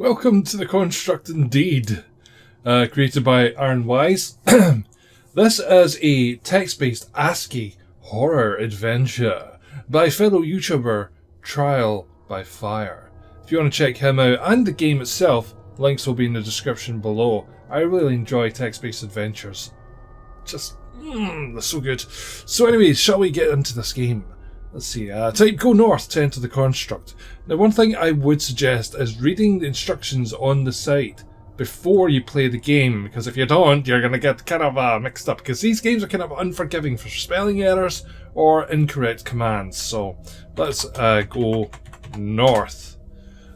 Welcome to the Construct Indeed, created by Aaron Wise. This is a text-based ASCII horror adventure by fellow YouTuber Trial by Fire. If you want to check him out and the game itself, links will be in the description below. I really enjoy text-based adventures. They're so good. So anyways, shall we get into this game? Let's see, type go north to enter the construct. Now one thing I would suggest is reading the instructions on the site before you play the game, because if you don't, you're going to get kind of mixed up, because these games are kind of unforgiving for spelling errors or incorrect commands. So let's go north.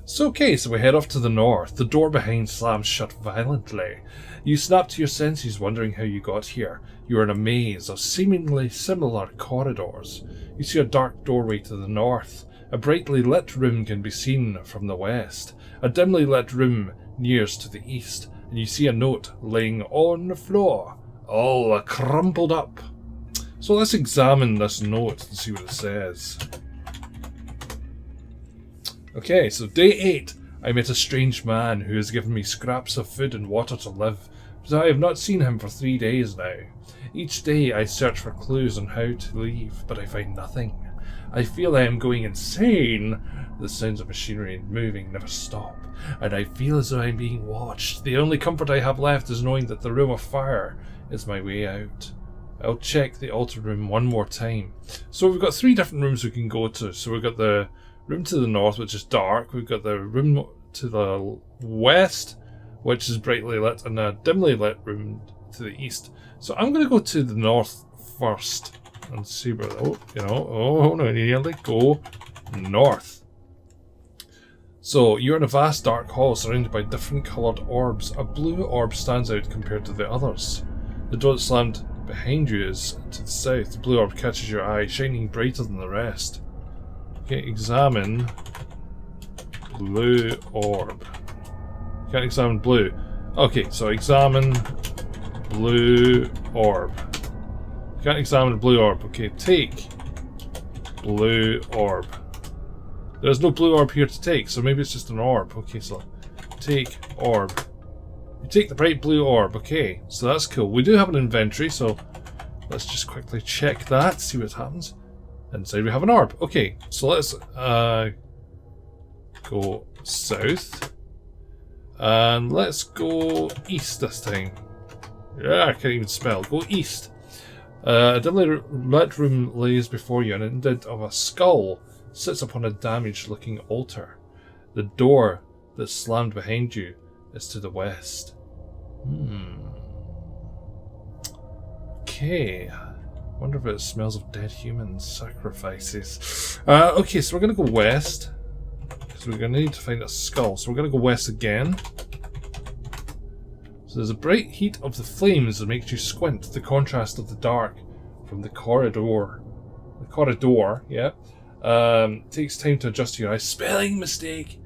So we head off to the north. The door behind slams shut violently. You snap to your senses, wondering how you got here. You are in a maze of seemingly similar corridors. You see a dark doorway to the north. A brightly lit room can be seen from the west. A dimly lit room nears to the east, and you see a note laying on the floor, all crumpled up. So let's examine this note and see what it says. Okay, so day 8. I met a strange man who has given me scraps of food and water to live, but I have not seen him for 3 days now. Each day I search for clues on how to leave, but I find nothing. I feel I am going insane. The sounds of machinery moving never stop, and I feel as though I'm being watched. The only comfort I have left is knowing that the room of fire is my way out. I'll check the altar room one more time. So we've got 3 different rooms we can go to. So we've got the room to the north, which is dark. We've got the room to the west, which is brightly lit, and a dimly lit room to the east. So I'm going to go to the north first and see where, no, nearly go north. So you're in a vast dark hall surrounded by different coloured orbs. A blue orb stands out compared to the others. The door that slammed behind you is to the south. The blue orb catches your eye, shining brighter than the rest. Okay, examine blue orb. Can't examine blue. Okay, so examine blue orb. Can't examine blue orb. Okay, take blue orb. There's no blue orb here to take, so maybe it's just an orb. Okay, so take orb. You take the bright blue orb. Okay, so that's cool. We do have an inventory, so let's just quickly check that, see what happens. Inside we have an orb. Okay, so let's go south. And let's go east this time. Yeah, I can't even spell. Go east. A dimly lit room lays before you. An indent of a skull sits upon a damaged-looking altar. The door that slammed behind you is to the west. Okay. Wonder if it smells of dead humans, sacrifices. Okay, so we're going to go west. Because we're going to need to find a skull. So we're going to go west again. So there's a bright heat of the flames that makes you squint. The contrast of the dark from the corridor. Yeah. Takes time to adjust to your eyes. Spelling mistake!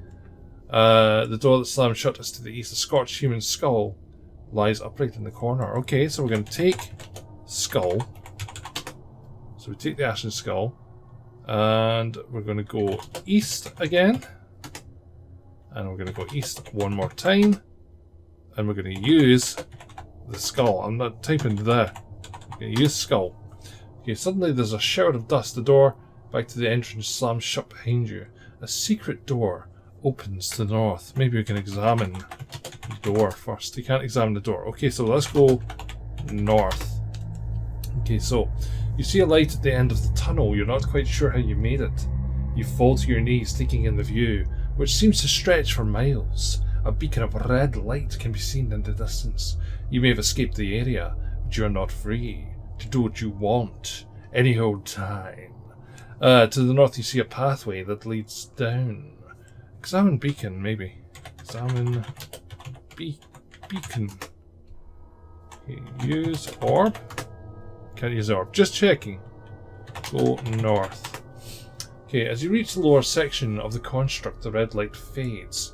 The door that slammed shut is to the east. A scorched human skull lies upright in the corner. Okay, so we're going to take skull. So we take the ashen skull. And we're going to go east again. And we're going to go east one more time. And we're going to use the skull. I'm not typing the. I'm going to use skull. Okay, suddenly there's a shout of dust. The door back to the entrance slams shut behind you. A secret door opens to the north. Maybe we can examine the door first. You can't examine the door. Okay, so let's go north. Okay, so you see a light at the end of the tunnel. You're not quite sure how you made it. You fall to your knees, taking in the view, which seems to stretch for miles. A beacon of red light can be seen in the distance. You may have escaped the area, but you are not free to do what you want any old time. To the north you see a pathway that leads down. Examine beacon, maybe. Examine beacon. Okay, use orb. Can't use orb. Just checking. Go north. Okay, as you reach the lower section of the construct, the red light fades.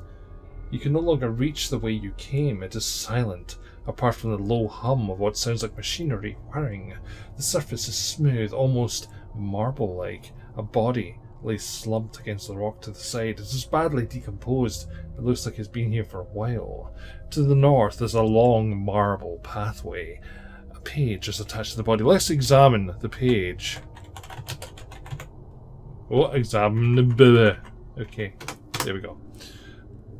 You can no longer reach the way you came. It is silent, apart from the low hum of what sounds like machinery whirring. The surface is smooth, almost marble-like. A body lays slumped against the rock to the side. It is badly decomposed. It looks like it's been here for a while. To the north is a long marble pathway. A page is attached to the body. Let's examine the page. Oh, examine the blah. Okay, there we go.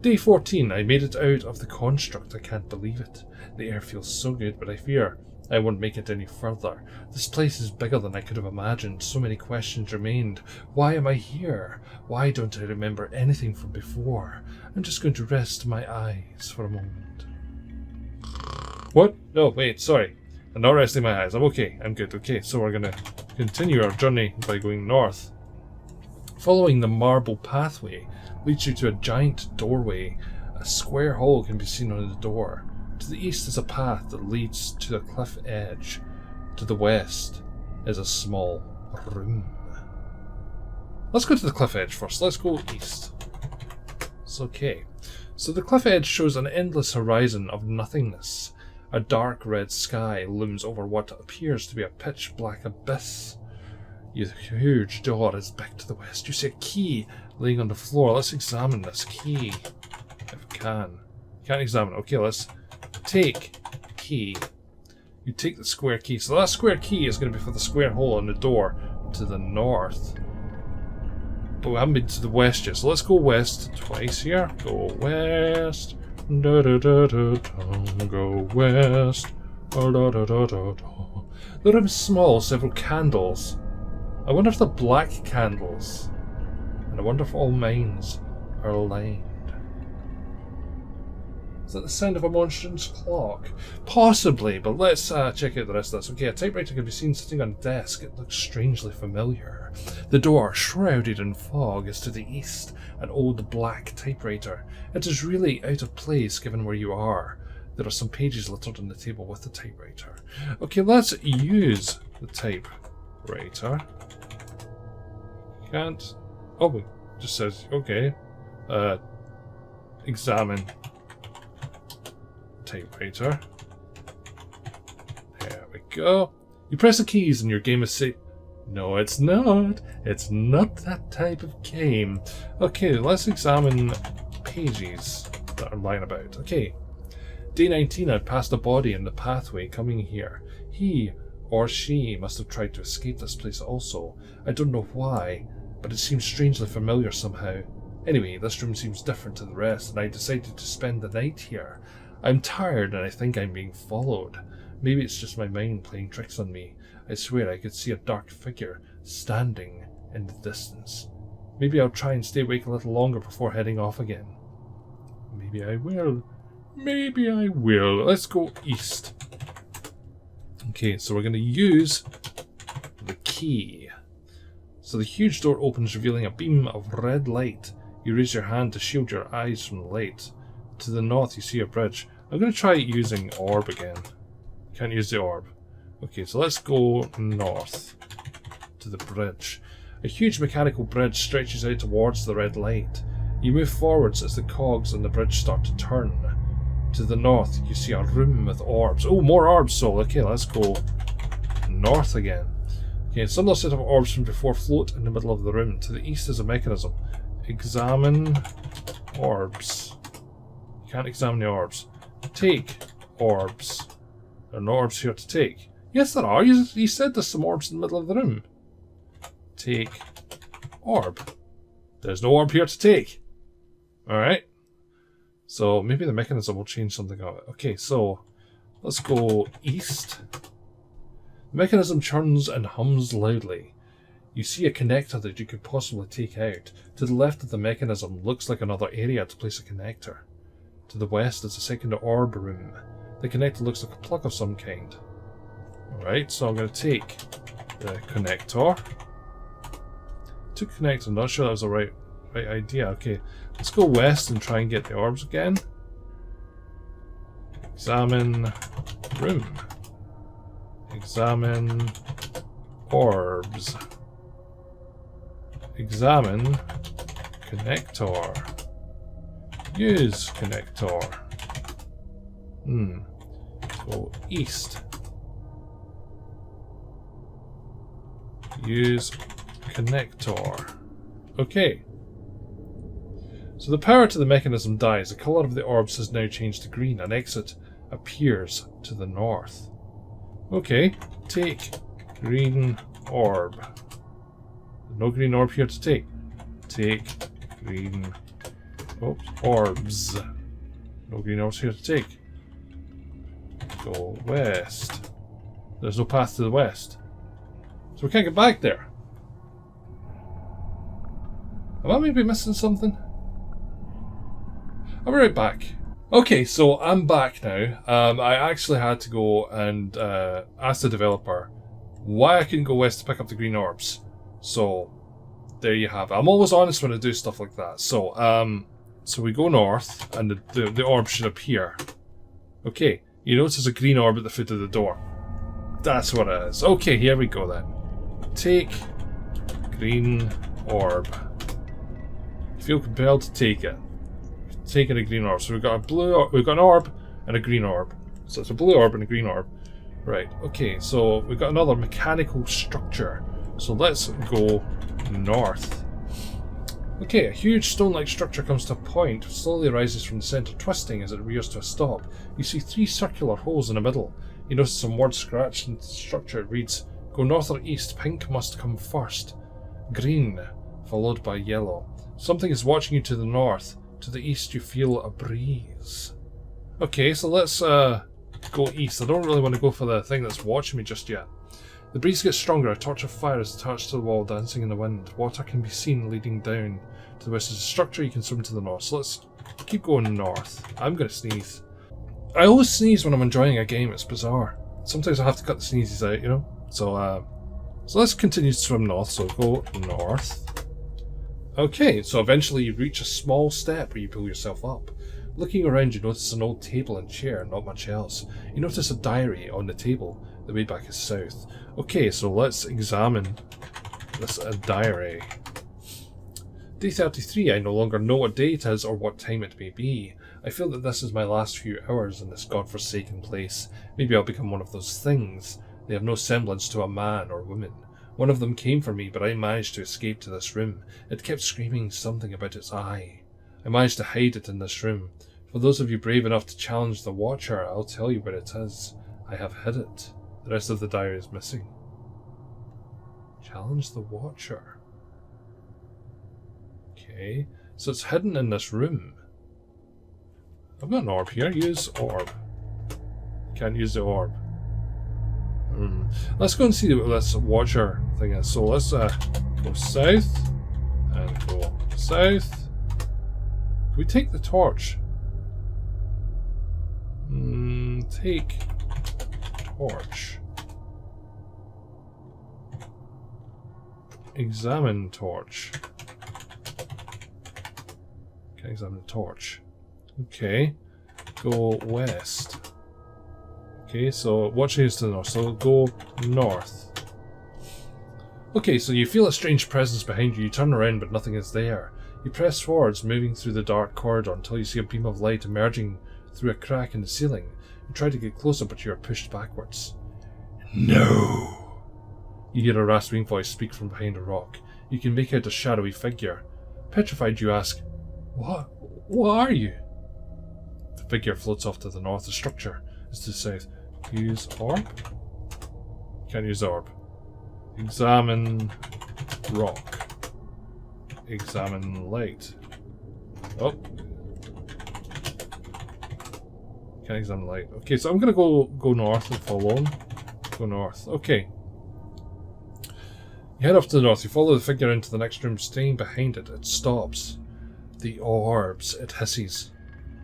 Day 14. I made it out of the construct. I can't believe it. The air feels so good, but I fear I won't make it any further. This place is bigger than I could have imagined. So many questions remained. Why am I here? Why don't I remember anything from before? I'm just going to rest my eyes for a moment. What? No, wait, sorry. I'm not resting my eyes. I'm okay. I'm good. Okay, so we're going to continue our journey by going north. Following the marble pathway leads you to a giant doorway. A square hole can be seen on the door. To the east is a path that leads to the cliff edge. To the west is a small room. Let's go to the cliff edge first. Let's go east. It's okay. So the cliff edge shows an endless horizon of nothingness. A dark red sky looms over what appears to be a pitch black abyss. Your huge door is back to the west. You see a key laying on the floor. Let's examine this key. If we can. Can't examine it. Okay, let's take key. You take the square key. So that square key is going to be for the square hole on the door to the north. But we haven't been to the west yet. So let's go west twice here. Go west. Da, da, da, da, da. Go west. Da, da, da, da, da. The room is small, several candles. I wonder if they're black candles. And I wonder if all mines are aligned. Is that the sound of a monstrous clock? Possibly, but let's check out the rest of this. Okay, a typewriter can be seen sitting on a desk. It looks strangely familiar. The door, shrouded in fog, is to the east. An old black typewriter. It is really out of place given where you are. There are some pages littered on the table with the typewriter. Okay, let's use the typewriter. Can't. Oh, it just says, okay. Examine typewriter. There we go. You press the keys and your game is saved. No, it's not. It's not that type of game. Okay, let's examine pages that are lying about. Okay. Day 19, I'd passed a body in the pathway coming here. He or she must have tried to escape this place also. I don't know why, but it seems strangely familiar somehow. Anyway, this room seems different to the rest, and I decided to spend the night here. I'm tired and I think I'm being followed. Maybe it's just my mind playing tricks on me. I swear I could see a dark figure standing in the distance. Maybe I'll try and stay awake a little longer before heading off again. Maybe I will. Maybe I will. Let's go east. Okay, so we're going to use the key. So the huge door opens, revealing a beam of red light. You raise your hand to shield your eyes from the light. To the north, you see a bridge. I'm going to try using orb again. Can't use the orb. Okay, so let's go north to the bridge. A huge mechanical bridge stretches out towards the red light. You move forwards as the cogs on the bridge start to turn. To the north, you see a room with orbs. Oh, more orbs, Soul. Okay, let's go north again. Okay, a similar set of orbs from before float in the middle of the room. To the east is a mechanism. Examine orbs. You can't examine the orbs. Take orbs. There are no orbs here to take. Yes, there are. You said there's some orbs in the middle of the room. Take orb. There's no orb here to take. Alright. So maybe the mechanism will change something of it. Okay, so let's go east. The mechanism churns and hums loudly. You see a connector that you could possibly take out. To the left of the mechanism looks like another area to place a connector. To the west is a second orb room. The connector looks like a plug of some kind. Alright, so I'm going to take the connector. Took connector, I'm not sure that was the right idea. Okay, let's go west and try and get the orbs again. Examine room. Examine orbs. Examine connector. Use connector. Go east. Use connector. Okay. So the power to the mechanism dies. The colour of the orbs has now changed to green. An exit appears to the north. Okay. Take green orb. No green orb here to take. Take green orbs. No green orbs here to take. Go west. There's no path to the west. So we can't get back there. Am I maybe missing something? I'll be right back. Okay, so I'm back now. I actually had to go and ask the developer why I couldn't go west to pick up the green orbs. So there you have it. I'm always honest when I do stuff like that. So so we go north, and the orb should appear. Okay, you notice there's a green orb at the foot of the door. That's what it is. Okay, here we go then. Take green orb. Feel compelled to take it. Taking a green orb. So we've got an orb and a green orb. So it's a blue orb and a green orb. Right, okay, so we've got another mechanical structure. So let's go north. Okay, a huge stone-like structure comes to a point, slowly rises from the centre, twisting as it rears to a stop. You see 3 circular holes in the middle. You notice some words scratched into the structure. It reads, go north or east, pink must come first. Green, followed by yellow. Something is watching you to the north. To the east you feel a breeze. Okay, so let's go east. I don't really want to go for the thing that's watching me just yet. The breeze gets stronger. A torch of fire is attached to the wall, dancing in the wind. Water can be seen leading down to the west. There's a structure you can swim to the north. So let's keep going north. I'm going to sneeze. I always sneeze when I'm enjoying a game. It's bizarre. Sometimes I have to cut the sneezes out, you know? So let's continue to swim north. So go north. Okay, so eventually you reach a small step where you pull yourself up. Looking around, you notice an old table and chair, not much else. You notice a diary on the table. The way back is south. Okay, so let's examine this diary. Day 33. I no longer know what day it is or what time it may be. I feel that this is my last few hours in this godforsaken place. Maybe I'll become one of those things. They have no semblance to a man or woman. One of them came for me, but I managed to escape to this room. It kept screaming something about its eye. I managed to hide it in this room. For those of you brave enough to challenge the Watcher, I'll tell you where it is. I have hid it. The rest of the diary is missing. Challenge the Watcher. Okay, so it's hidden in this room. I've got an orb here. Use orb. Can't use the orb. Let's go and see what this Watcher thing is. So let's go south and go south. Can we take the torch? Take torch. Examine torch. Can examine the torch. Okay. Go west. Okay, so watching is to the north, so go north. Okay, so you feel a strange presence behind you. You turn around, but nothing is there. You press forwards, moving through the dark corridor until you see a beam of light emerging through a crack in the ceiling. You try to get closer, but you are pushed backwards. No! You hear a rasping voice speak from behind a rock. You can make out a shadowy figure. Petrified, you ask, What are you? The figure floats off to the north. The structure is to the south. Use orb? Can't use orb. Examine rock. Examine light. Oh. Can't examine light. Okay, so I'm gonna go north and follow him. Go north. Okay. You head off to the north. You follow the figure into the next room. Staying behind it, it stops. The orbs. It hisses.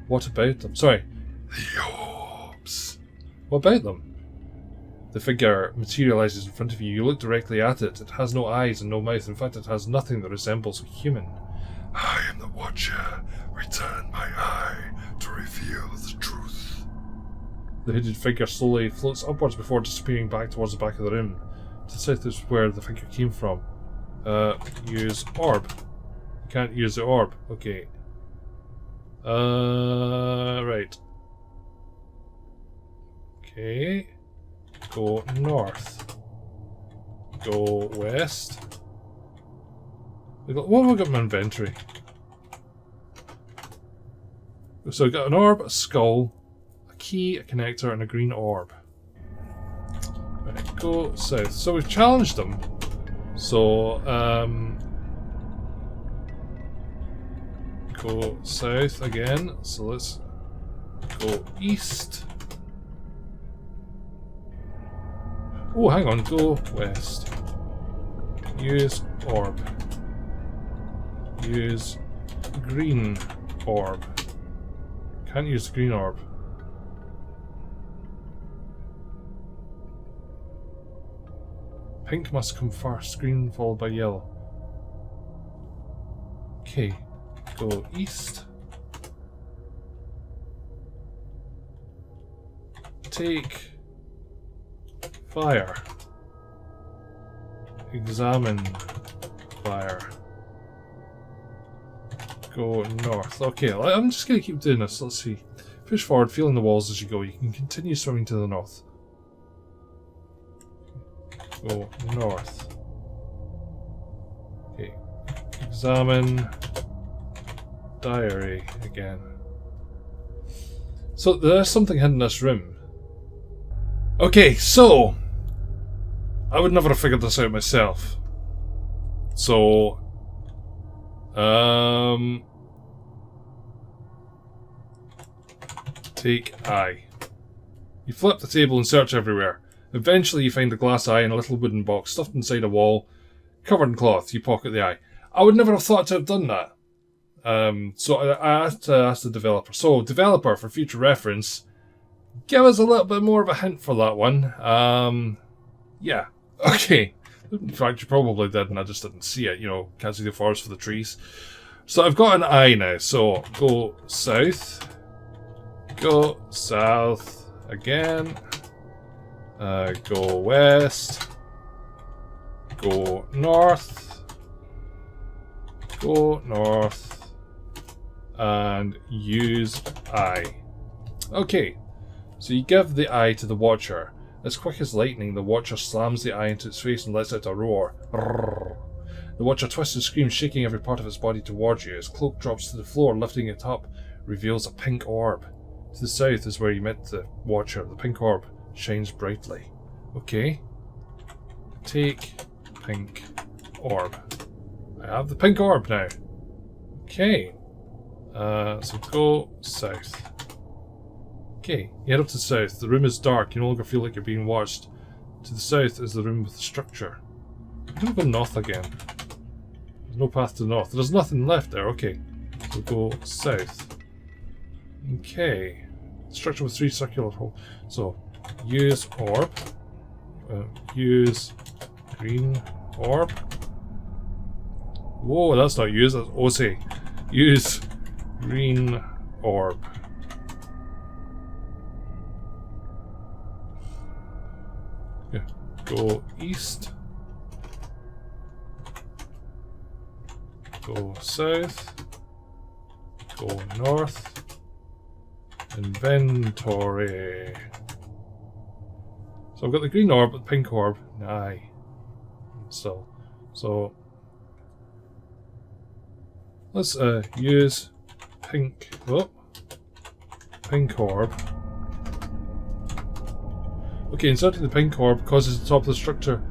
What about them? Sorry. The orbs. What about them? The figure materializes in front of you. You look directly at it. It has no eyes and no mouth. In fact, it has nothing that resembles a human. I am the Watcher. Return my eye to reveal the truth. The hooded figure slowly floats upwards before disappearing back towards the back of the room. To the south is where the figure came from. Use orb. Can't use the orb. Okay. Right. Okay. Go north. Go west. What have I got in my inventory? So I got an orb, a skull, a key, a connector, and a green orb. Right, go south. So we've challenged them. So, go south again. So let's go east. Oh, hang on. Go west. Use orb. Use green orb. Can't use the green orb. Pink must come first, green followed by yellow. Okay, go east. Take fire. Examine fire. Go north. Okay, I'm just going to keep doing this. Let's see. Push forward, feeling the walls as you go. You can continue swimming to the north. Go north. Okay. Examine diary again. So there's something hidden in this room. Okay, so I would never have figured this out myself. So take eye. You flip the table and search everywhere. Eventually you find a glass eye in a little wooden box stuffed inside a wall, covered in cloth. You pocket the eye. I would never have thought to have done that. So I had to ask the developer. So developer, for future reference, give us a little bit more of a hint for that one. Yeah. Okay. In fact, you probably did and I just didn't see it. You know, can't see the forest for the trees. So I've got an eye now. So go south. Go south again. Go west. Go north. Go north. And use eye. Okay. So you give the eye to the Watcher. As quick as lightning, the Watcher slams the eye into its face and lets out a roar. The Watcher twists and screams, shaking every part of its body towards you. Its cloak drops to the floor, lifting it up, reveals a pink orb. To the south is where you met the Watcher. The pink orb shines brightly. Okay. Take pink orb. I have the pink orb now. Okay. So go south. Okay, you head up to the south. The room is dark. You no longer feel like you're being watched. To the south is the room with the structure. I'm gonna go north again. There's no path to the north. There's nothing left there. Okay. So go south. Okay. Structure with 3 circular holes. So use orb. Use green orb. Whoa, that's not use. That's OC. Use green orb. Okay. Go east. Go south. Go north. Inventory. So I've got the green orb, the pink orb, aye. So let's use pink. Oh, pink orb. Okay, inserting the pink orb causes the top of the structure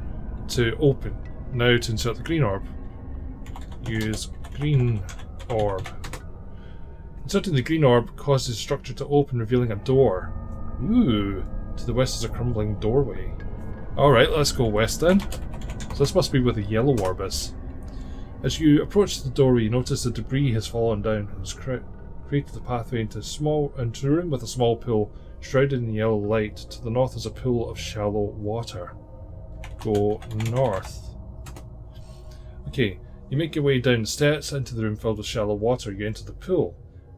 to open. Now to insert the green orb. Use green orb. Inserting the green orb causes the structure to open, revealing a door. Ooh, to the west is a crumbling doorway. Alright, let's go west then. So this must be where the yellow orb is. As you approach the doorway, you notice the debris has fallen down and has created a pathway into a room with a small pool, shrouded in yellow light. To the north is a pool of shallow water. Go north. Okay, you make your way down the steps into the room filled with shallow water. You enter the pool.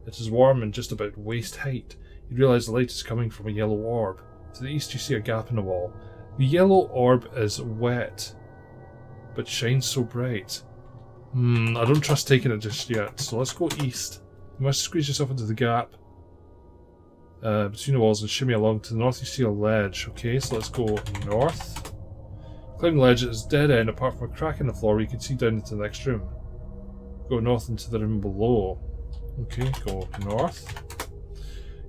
It is warm and just about waist height. You realise the light is coming from a yellow orb. To the east you see a gap in the wall. The yellow orb is wet, but shines so bright. I don't trust taking it just yet, so let's go east. You must squeeze yourself into the gap between the walls and shimmy along. To the north you see a ledge. Okay, so let's go north. Climbing the ledge, it is dead end apart from a crack in the floor where you can see down into the next room. Go north into the room below. Okay, go north.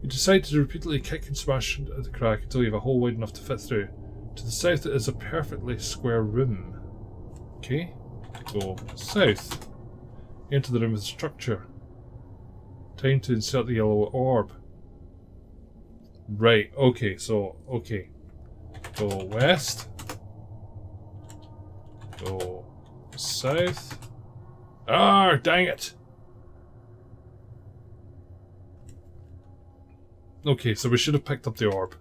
You decide to repeatedly kick and smash at the crack until you have a hole wide enough to fit through. To the south is a perfectly square room. Okay, go south. Enter the room with structure. Time to insert the yellow orb. Right, okay, so, okay. Go west. Go south. Ah, dang it! Okay, so we should have picked up the orb.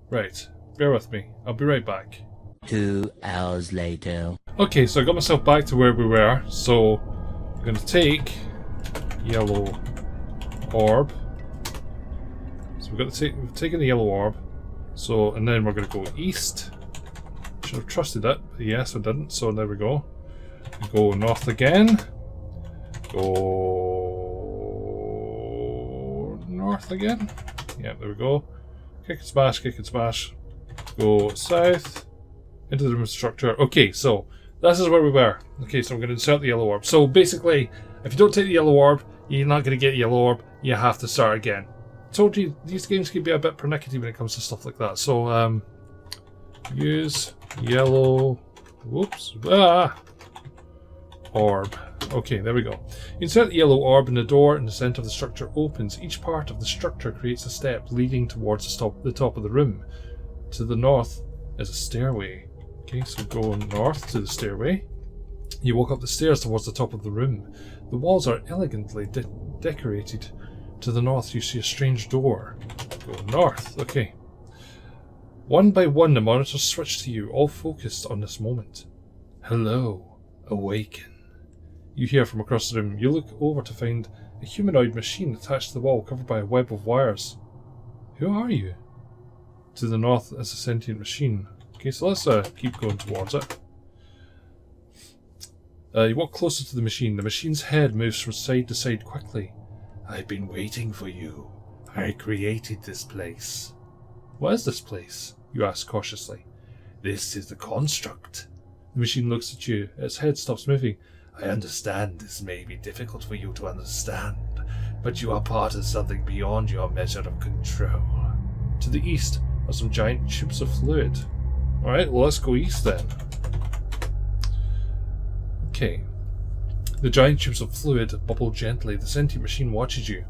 Right, bear with me. I'll be right back. 2 hours later. Okay, so I got myself back to where we were. So I'm going to take yellow orb. So we've taken the yellow orb. So, and then we're going to go east. Should have trusted it, but yes, I didn't. So there we go. We go north again. Go north again. Yeah, there we go. Kick and smash, kick and smash. Go south. Into the room structure. Okay, so this is where we were. Okay, so I'm going to insert the yellow orb. So basically, if you don't take the yellow orb, you're not going to get the yellow orb. You have to start again. I told you, these games can be a bit pernickety when it comes to stuff like that. So, use yellow... Whoops. Orb. Okay, there we go. Insert the yellow orb and the door in the center of the structure opens. Each part of the structure creates a step leading towards the top of the room. To the north is a stairway. Okay, so go north to the stairway. You walk up the stairs towards the top of the room. The walls are elegantly decorated. To the north you see a strange door. Go north. Okay. One by one the monitors switch to you, all focused on this moment. Hello. Awaken. You hear from across the room. You look over to find a humanoid machine attached to the wall, covered by a web of wires. Who are you? To the north is a sentient machine. Okay, so let's keep going towards it. You walk closer to the machine. The machine's head moves from side to side quickly. I've been waiting for you. I created this place. What is this place? You ask cautiously. This is the construct. The machine looks at you. Its head stops moving. I understand this may be difficult for you to understand, but you are part of something beyond your measure of control. To the east are some giant tubes of fluid. Alright, well, let's go east then. Okay. The giant tubes of fluid bubble gently. The sentient machine watches you.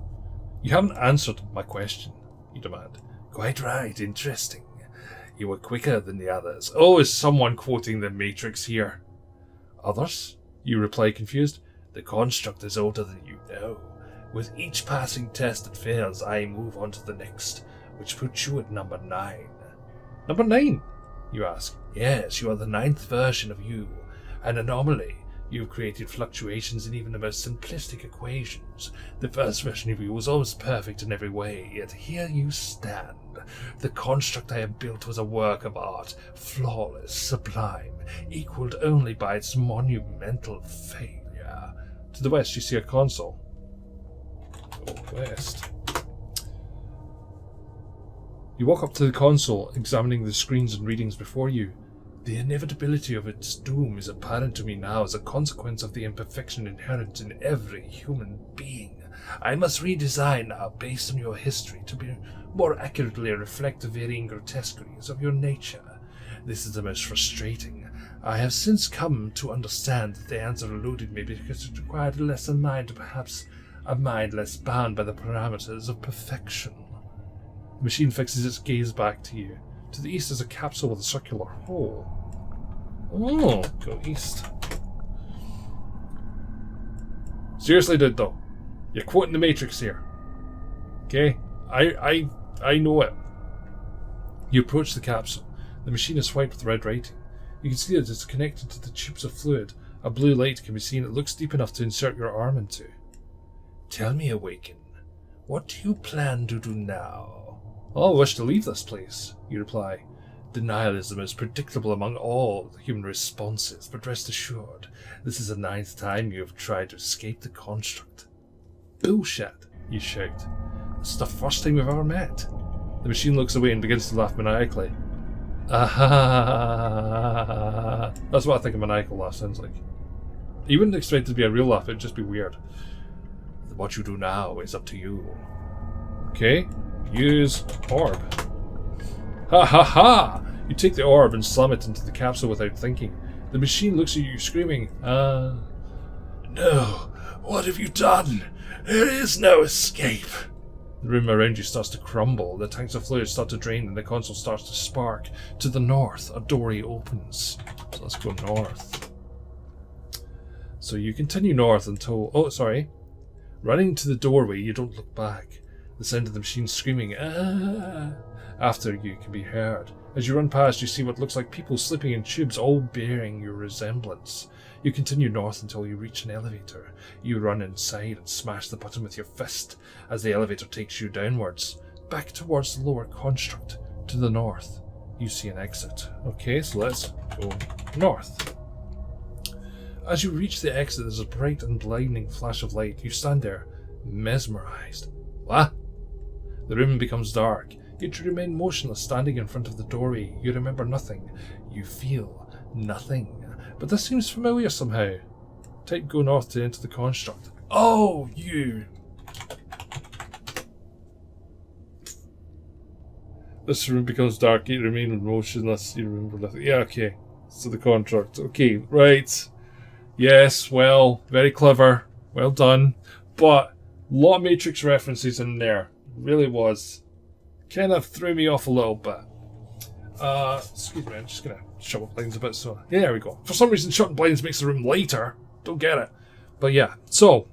You haven't answered my question, you demand. Quite right, interesting. You were quicker than the others. Oh, is someone quoting the Matrix here? Others? You reply confused. The construct is older than you know. With each passing test that fails, I move on to the next, which puts you at number 9. Number 9? You ask. Yes, you are the 9th version of you, an anomaly. You've created fluctuations in even the most simplistic equations. The first version of you was always perfect in every way, yet here you stand. The construct I have built was a work of art, flawless, sublime, equaled only by its monumental failure. To the west you see a console. Go west. You walk up to the console, examining the screens and readings before you. The inevitability of its doom is apparent to me now as a consequence of the imperfection inherent in every human being. I must redesign now based on your history to be more accurately reflect the varying grotesqueries of your nature. This is the most frustrating. I have since come to understand that the answer eluded me because it required a lesser mind, perhaps a mind less bound by the parameters of perfection. The machine fixes its gaze back to you. To the east is a capsule with a circular hole. Oh, go east. Seriously, dude, though. You're quoting the Matrix here. Okay? I know it. You approach the capsule. The machine is white with red writing. You can see that it's connected to the tubes of fluid. A blue light can be seen. It looks deep enough to insert your arm into. Tell me, Awaken, what do you plan to do now? I wish to leave this place, you reply. Denial is the most predictable among all the human responses, but rest assured, this is the 9th time you have tried to escape the construct. Bullshit, you shout. This is the first time we've ever met. The machine looks away and begins to laugh maniacally. Ah, that's what I think a maniacal laugh sounds like. You wouldn't expect it to be a real laugh, it'd just be weird. What you do now is up to you. Okay, use orb. Ha ha ha! You take the orb and slam it into the capsule without thinking. The machine looks at you screaming, No, what have you done? There is no escape. The room around you starts to crumble, the tanks of fluid start to drain, and the console starts to spark. To the north, a doorway opens. So let's go north. So you continue north until... Oh, sorry. Running to the doorway, you don't look back. The sound of the machine screaming, after you can be heard. As you run past, you see what looks like people sleeping in tubes, all bearing your resemblance. You continue north until you reach an elevator. You run inside and smash the button with your fist as the elevator takes you downwards, back towards the lower construct. To the north, you see an exit. Okay, so let's go north. As you reach the exit, there's a bright and blinding flash of light. You stand there, mesmerized. What? The room becomes dark. You remain motionless, standing in front of the doorway. You remember nothing. You feel nothing. But this seems familiar somehow. Type go north to enter the construct. Oh, you! This room becomes dark. You remain motionless. You remember nothing. Yeah, okay. So the construct. Okay, right. Yes, well, very clever. Well done. But a lot of Matrix references in there. Really was. Kind of threw me off a little bit. Excuse me, I'm just going to shut up blinds a bit. So, yeah, there we go. For some reason, shutting blinds makes the room lighter. Don't get it. But yeah, so,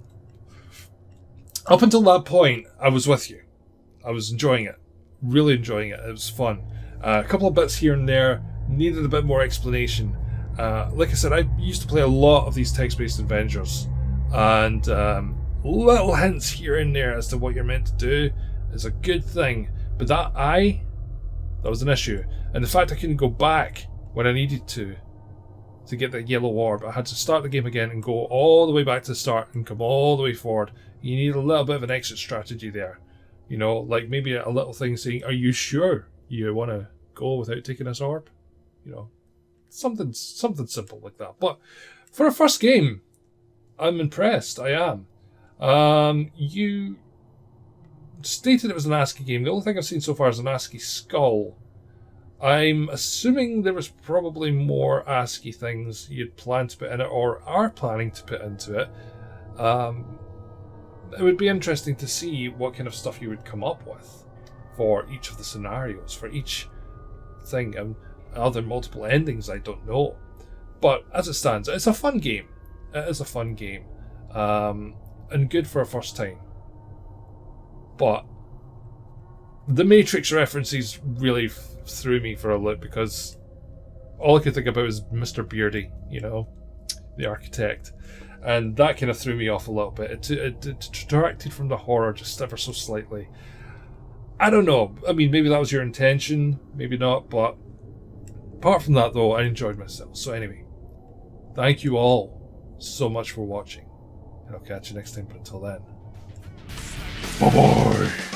up until that point, I was with you. I was enjoying it. Really enjoying it. It was fun. A couple of bits here and there. Needed a bit more explanation. Like I said, I used to play a lot of these text-based adventures. And little hints here and there as to what you're meant to do is a good thing. But that was an issue. And the fact I couldn't go back when I needed to get that yellow orb. I had to start the game again and go all the way back to the start and come all the way forward. You need a little bit of an exit strategy there. You know, like maybe a little thing saying, are you sure you want to go without taking this orb? You know, something simple like that. But for a first game, I'm impressed. I am. You stated it was an ASCII game. The only thing I've seen so far is an ASCII skull. I'm assuming there was probably more ASCII things you'd planned to put in it or are planning to put into it. It would be interesting to see what kind of stuff you would come up with for each of the scenarios, for each thing. And are there multiple endings? I don't know. But as it stands, it's a fun game. It is a fun game. And good for a first time. But the Matrix references really threw me for a loop because all I could think about was Mr. Beardy, you know, the architect. And that kind of threw me off a little bit. It detracted from the horror just ever so slightly. I don't know. I mean, maybe that was your intention, maybe not. But apart from that, though, I enjoyed myself. So anyway, thank you all so much for watching. And I'll catch you next time. But until then, bye-bye.